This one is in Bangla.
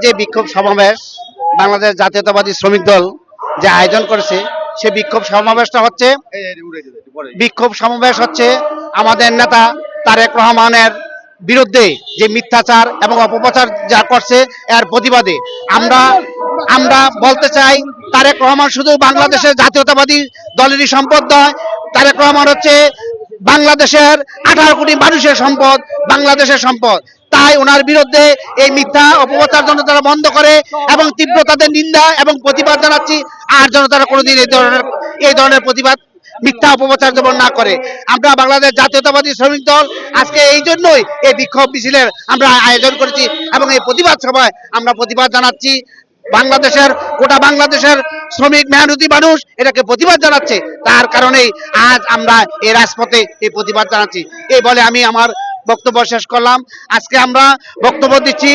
যে বিক্ষোভ সমাবেশ বাংলাদেশ জাতীয়তাবাদী শ্রমিক দল যে আয়োজন করেছে, সে বিক্ষোভ সমাবেশ হচ্ছে আমাদের নেতা তারেক রহমানের বিরুদ্ধে যে মিথ্যাচার এবং অপপ্রচার যা করছে এর প্রতিবাদে। আমরা আমরা বলতে চাই, তারেক রহমান শুধু বাংলাদেশের জাতীয়তাবাদী দলেরই সম্পদ নয়, তারেক রহমান হচ্ছে বাংলাদেশের 18 কোটি মানুষের সম্পদ, বাংলাদেশের সম্পদ। তাই ওনার বিরুদ্ধে এই মিথ্যা অপপ্রচার যেন তারা বন্ধ করে এবং তীব্র তাদের নিন্দা এবং প্রতিবাদ জানাচ্ছি। আর যেন তারা কোনোদিন এই ধরনের প্রতিবাদ মিথ্যা অপপ্রচার যেমন না করে। আমরা বাংলাদেশ জাতীয়তাবাদী শ্রমিক দল আজকে এই জন্যই এই বিক্ষোভ মিছিলের আমরা আয়োজন করেছি এবং এই প্রতিবাদ সভায় আমরা প্রতিবাদ জানাচ্ছি। গোটা বাংলাদেশের শ্রমিক মেহনতি মানুষ এটাকে প্রতিবাদ জানাচ্ছে, তার কারণেই আজ আমরা এই রাজপথে এই প্রতিবাদ জানাচ্ছি। এই বলে আমি আমার বক্তব্য শেষ করলাম। আজকে আমরা বক্তব্য দিচ্ছি